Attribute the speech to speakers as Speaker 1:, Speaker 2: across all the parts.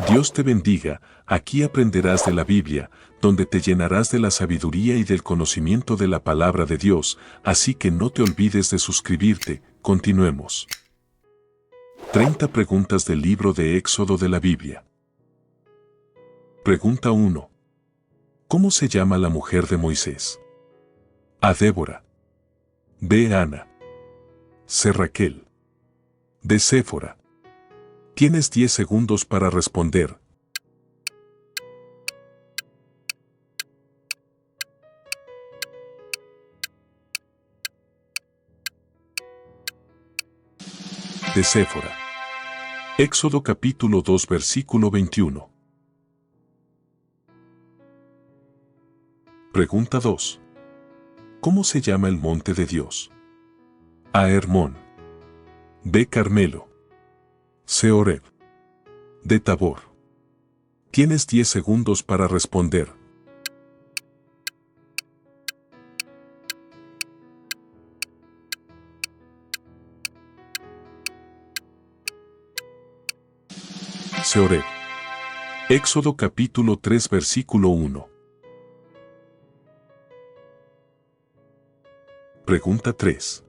Speaker 1: Dios te bendiga, aquí aprenderás de la Biblia, donde te llenarás de la sabiduría y del conocimiento de la palabra de Dios, así que no te olvides de suscribirte. Continuemos. 30 preguntas del libro de Éxodo de la Biblia. Pregunta 1. ¿Cómo se llama la mujer de Moisés? A. Débora. B. Ana. C. Raquel. D. Séfora. Tienes 10 segundos para responder. De Séfora. Éxodo capítulo 2 versículo 21. Pregunta 2. ¿Cómo se llama el monte de Dios? A. Hermón. B. Carmelo. C. Horeb. D. Tabor. Tienes 10 segundos para responder. C. Horeb. Éxodo capítulo 3 versículo 1. Pregunta 3.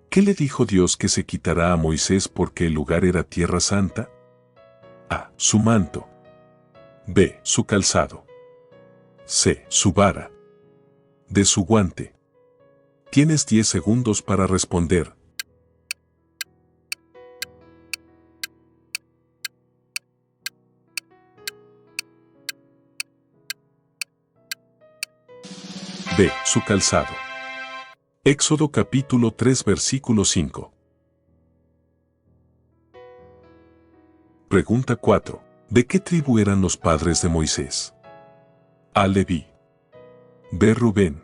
Speaker 1: ¿Qué le dijo Dios que se quitará a Moisés porque el lugar era tierra santa? A. Su manto. B. Su calzado. C. Su vara. D. Su guante. Tienes 10 segundos para responder. B. Su calzado. Éxodo capítulo 3 versículo 5. Pregunta 4. ¿De qué tribu eran los padres de Moisés? A. Leví. B. Rubén.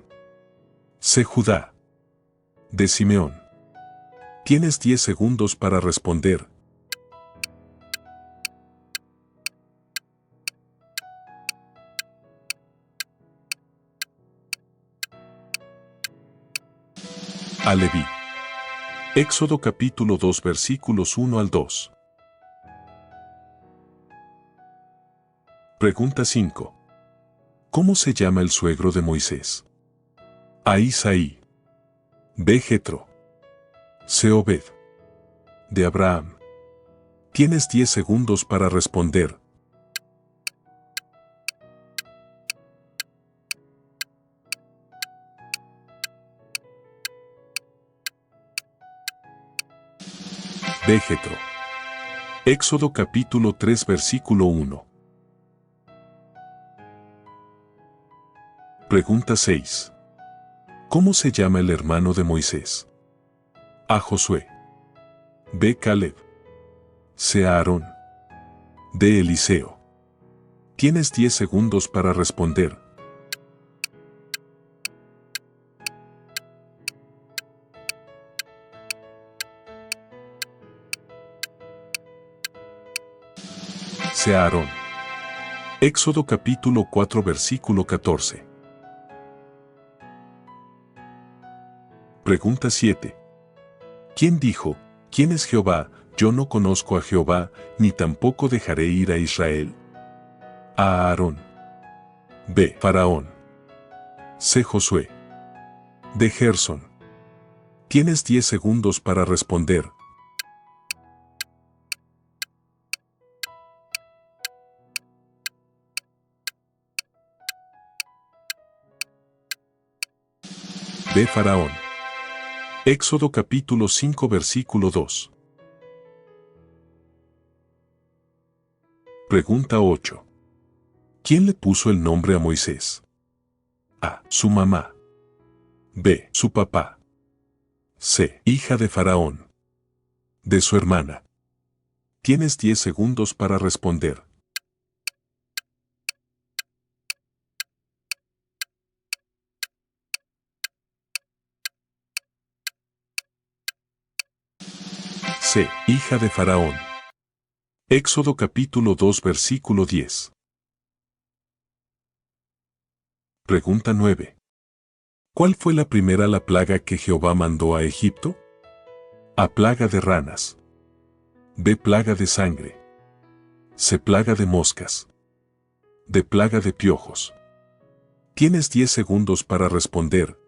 Speaker 1: C. Judá. D. Simeón. Tienes 10 segundos para responder. A. Leví. Éxodo capítulo 2 versículos 1 al 2. Pregunta 5. ¿Cómo se llama el suegro de Moisés? A. Isaí. B. Jetro. C. Obed. D. Abraham. Tienes 10 segundos para responder. B. Jetro. Éxodo capítulo 3 versículo 1. Pregunta 6. ¿Cómo se llama el hermano de Moisés? A. Josué. B. Caleb. C. Aarón. D. Eliseo. Tienes 10 segundos para responder. C. Aarón. Éxodo capítulo 4 versículo 14. Pregunta 7. ¿Quién dijo, ¿quién es Jehová? Yo no conozco a Jehová, ni tampoco dejaré ir a Israel. A. Aarón. B. Faraón. C. Josué. D. Gersón. Tienes 10 segundos para responder. B. Faraón. Éxodo capítulo 5 versículo 2. Pregunta 8. ¿Quién le puso el nombre a Moisés? A. Su mamá. B. Su papá. C. Hija de Faraón. D. Su hermana. Tienes 10 segundos para responder. C. Hija de Faraón. Éxodo capítulo 2 versículo 10. Pregunta 9. ¿Cuál fue la primera plaga que Jehová mandó a Egipto? A. Plaga de ranas. B. Plaga de sangre. C. Plaga de moscas. D. Plaga de piojos. Tienes 10 segundos para responder.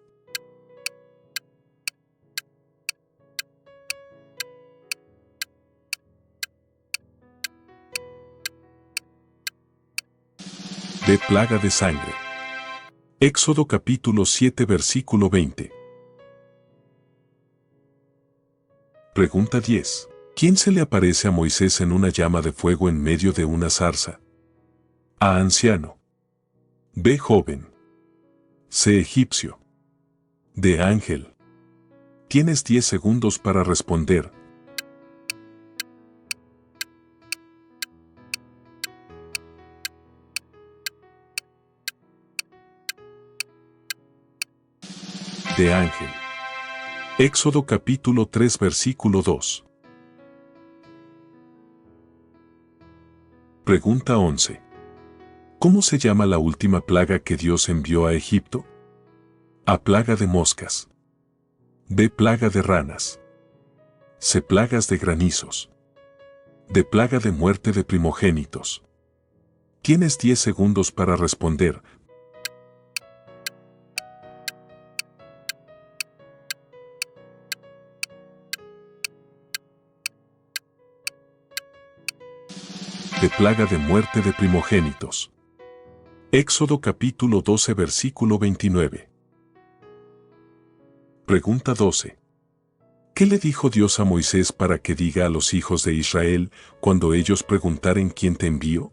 Speaker 1: D. Plaga de sangre. Éxodo capítulo 7 versículo 20. Pregunta 10. ¿Quién se le aparece a Moisés en una llama de fuego en medio de una zarza? A. Anciano. B. Joven. C. Egipcio. D. Ángel. Tienes 10 segundos para responder. De ángel. Éxodo capítulo 3 versículo 2. Pregunta 11. ¿Cómo se llama la última plaga que Dios envió a Egipto? A. Plaga de moscas. B. Plaga de ranas. C. Plagas de granizos. D. Plaga de muerte de primogénitos. Tienes 10 segundos para responder. De plaga de muerte de primogénitos. Éxodo capítulo 12 versículo 29. Pregunta 12. ¿Qué le dijo Dios a Moisés para que diga a los hijos de Israel cuando ellos preguntaren quién te envió?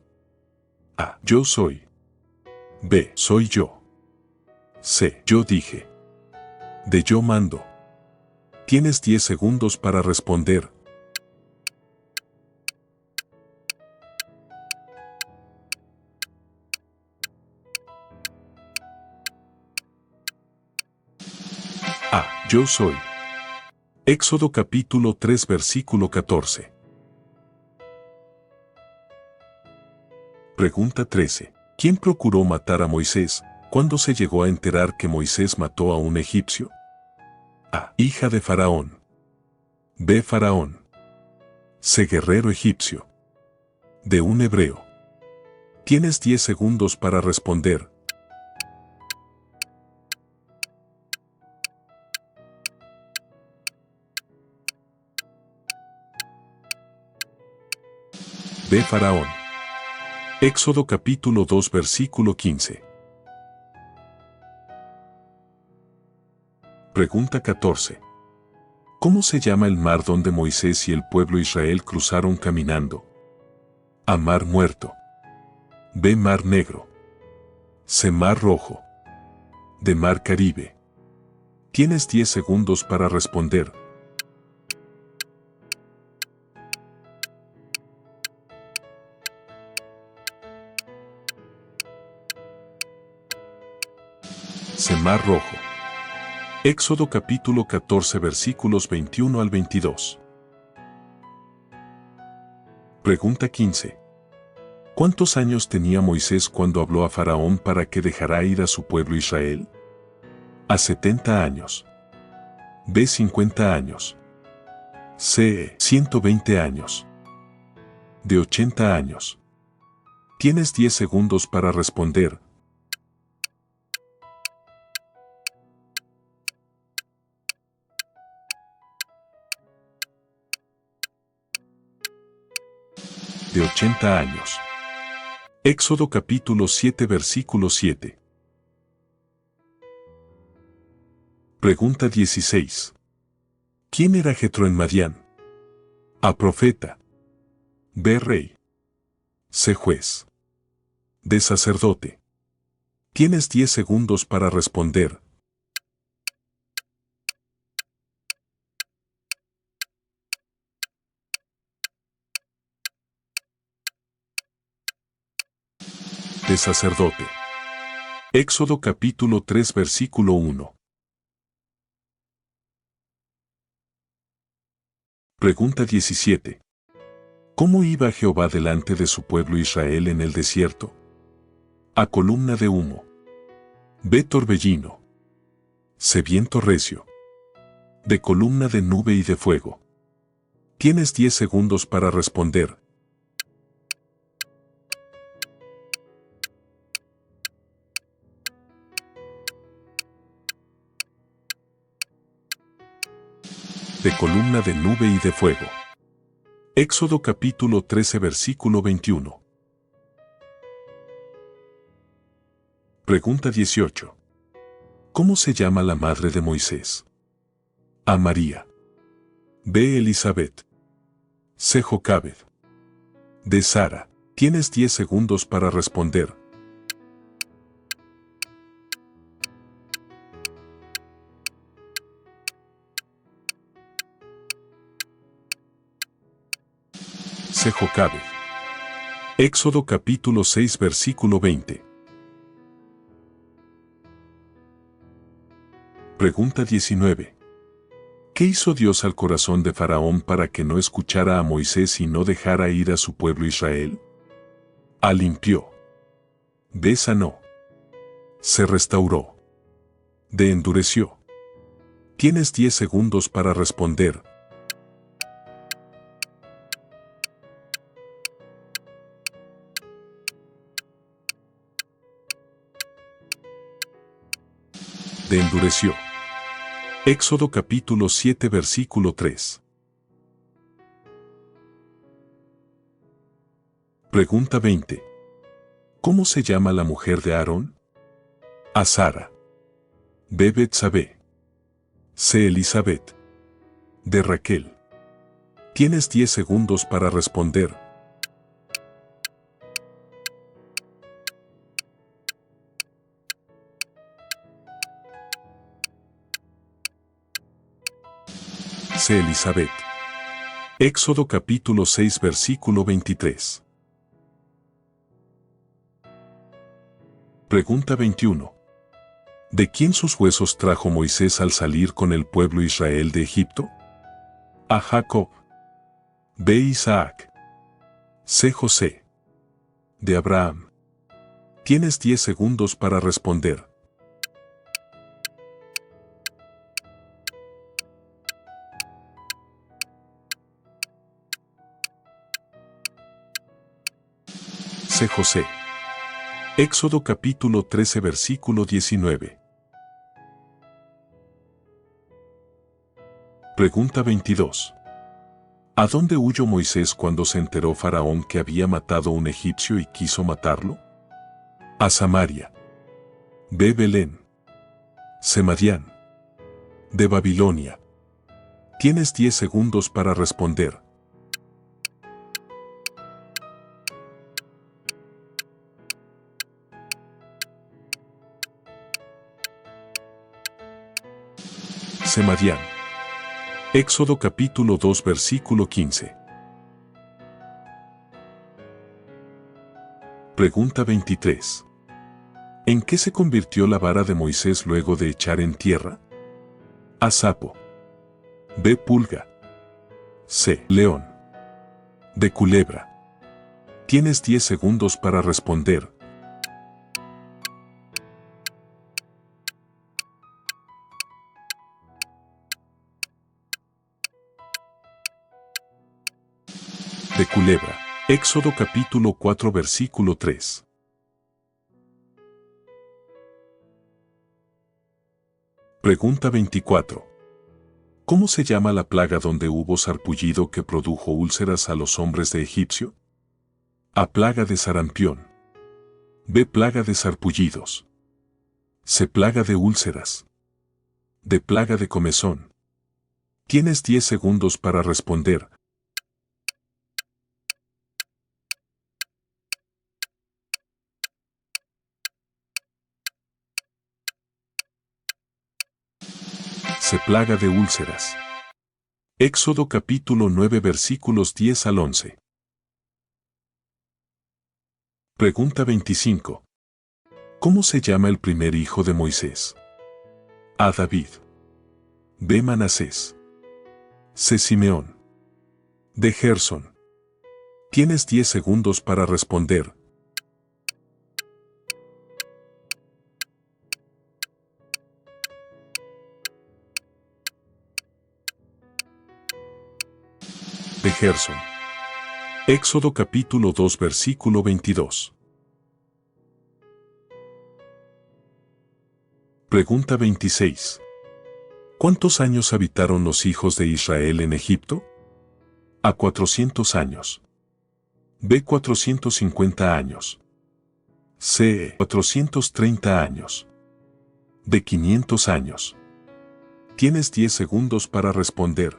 Speaker 1: A. Yo soy. B. Soy yo. C. Yo dije. D. Yo mando. Tienes 10 segundos para responder. A. Yo soy. Éxodo capítulo 3 versículo 14. Pregunta 13. ¿Quién procuró matar a Moisés cuando se llegó a enterar que Moisés mató a un egipcio? A. Hija de Faraón. B. Faraón. C. Guerrero egipcio. D. Un hebreo. Tienes 10 segundos para responder. B. Faraón. Éxodo capítulo 2 versículo 15. Pregunta 14. ¿Cómo se llama el mar donde Moisés y el pueblo Israel cruzaron caminando? A. Mar Muerto. B. Mar Negro. C. Mar Rojo. D. Mar Caribe. Tienes 10 segundos para responder. C. Mar Rojo. Éxodo capítulo 14 versículos 21 al 22. Pregunta 15. ¿Cuántos años tenía Moisés cuando habló a Faraón para que dejara ir a su pueblo Israel? A. 70 años. B. 50 años. C. 120 años. D. 80 años. Tienes 10 segundos para responder. De 80 años. Éxodo capítulo 7 versículo 7. Pregunta 16. ¿Quién era Jetro en Madián? A. Profeta. B. Rey. C. Juez. D. Sacerdote. Tienes 10 segundos para responder. De sacerdote. Éxodo capítulo 3 versículo 1. Pregunta 17. ¿Cómo iba Jehová delante de su pueblo Israel en el desierto? A. Columna de humo. B. Torbellino. C. Viento recio. D. Columna de nube y de fuego. Tienes 10 segundos para responder. de columna de nube y de fuego. Éxodo capítulo 13 versículo 21. Pregunta 18. ¿Cómo se llama la madre de Moisés? A. María. B. Elizabeth. C. Jocabed. D. Sara. Tienes 10 segundos para responder. C. Jocabed. Éxodo capítulo 6 versículo 20. Pregunta 19. ¿Qué hizo Dios al corazón de Faraón para que no escuchara a Moisés y no dejara ir a su pueblo Israel? A. Limpió. B. Sanó. C. Restauró. D. Endureció. Tienes 10 segundos para responder. D. Endureció. Éxodo capítulo 7 versículo 3. Pregunta 20. ¿Cómo se llama la mujer de Aarón? A. Sara. B. Betsabé. C. Elizabeth. D. Raquel. Tienes 10 segundos para responder. C. Elizabeth. Éxodo capítulo 6 versículo 23. Pregunta 21. ¿De quién sus huesos trajo Moisés al salir con el pueblo Israel de Egipto? A. Jacob. B. Isaac. C. José. D. Abraham. Tienes 10 segundos para responder. C. José. Éxodo capítulo 13 versículo 19. Pregunta 22. ¿A dónde huyó Moisés cuando se enteró Faraón que había matado a un egipcio y quiso matarlo? A. Samaria. B. Belén. C. Madián. D. Babilonia. Tienes 10 segundos para responder. C. Madián. Éxodo capítulo 2 versículo 15. Pregunta 23. ¿En qué se convirtió la vara de Moisés luego de echar en tierra? A. Sapo. B. Pulga. C. León. D. Culebra. Tienes 10 segundos para responder. De culebra. Éxodo capítulo 4 versículo 3. Pregunta 24. ¿Cómo se llama la plaga donde hubo sarpullido que produjo úlceras a los hombres de Egipcio? A. Plaga de sarampión. B. Plaga de sarpullidos. C. Plaga de úlceras. D. Plaga de comezón. Tienes 10 segundos para responder. C. Plaga de úlceras. Éxodo capítulo 9 versículos 10 al 11. Pregunta 25. ¿Cómo se llama el primer hijo de Moisés? A. David. B. Manasés. C. Simeón. D. Gersón. Tienes 10 segundos para responder. De Gersón. Éxodo capítulo 2 versículo 22. Pregunta 26. ¿Cuántos años habitaron los hijos de Israel en Egipto? A 400 años. B. 450 años. C. 430 años. D. 500 años. Tienes 10 segundos para responder.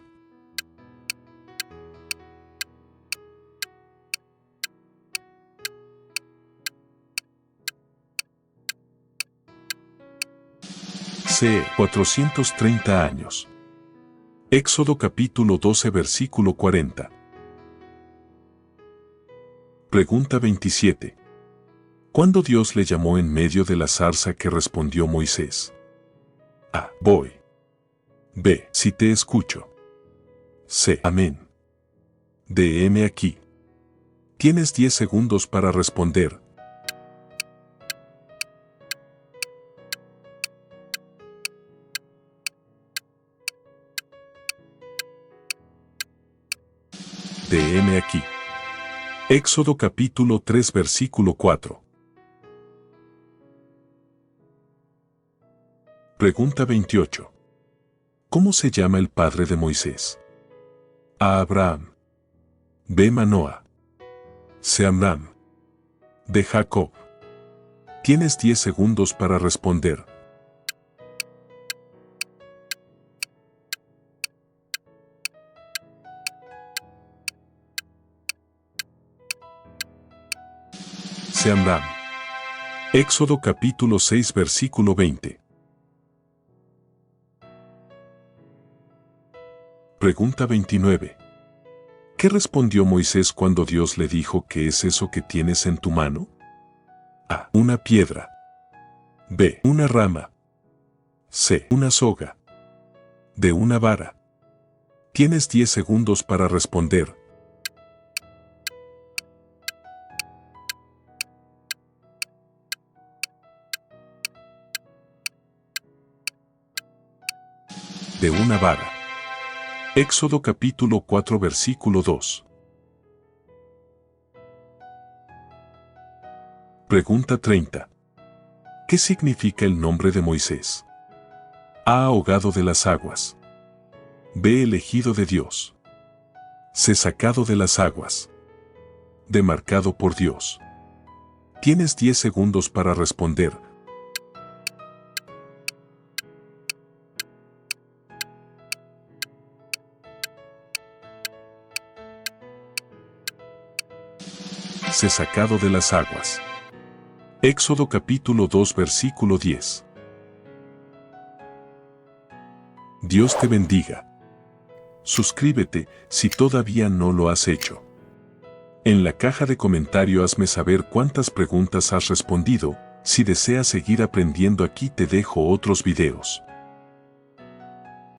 Speaker 1: C. 430 años. Éxodo capítulo 12 versículo 40. Pregunta 27. ¿Cuándo Dios le llamó en medio de la zarza que respondió Moisés? A. Voy. B. Si te escucho. C. Amén. D. Heme aquí. Tienes 10 segundos para responder. D. Heme aquí. Éxodo capítulo 3 versículo 4. Pregunta 28. ¿Cómo se llama el padre de Moisés? A. Abraham. B. Manoah. C. Amram. D. Jacob. Tienes 10 segundos para responder. C. Amram. Éxodo capítulo 6 versículo 20. Pregunta 29. ¿Qué respondió Moisés cuando Dios le dijo qué es eso que tienes en tu mano? A. Una piedra. B. Una rama. C. Una soga. D. Una vara. Tienes 10 segundos para responder. De una vara. Éxodo capítulo 4 versículo 2. Pregunta 30. ¿Qué significa el nombre de Moisés? A. Ahogado de las aguas. B. Elegido de Dios. C. Sacado de las aguas. D. Marcado por Dios. Tienes 10 segundos para responder. C. Sacado de las aguas. Éxodo capítulo 2 versículo 10. Dios te bendiga. Suscríbete si todavía no lo has hecho. En la caja de comentario hazme saber cuántas preguntas has respondido. Si deseas seguir aprendiendo aquí te dejo otros videos.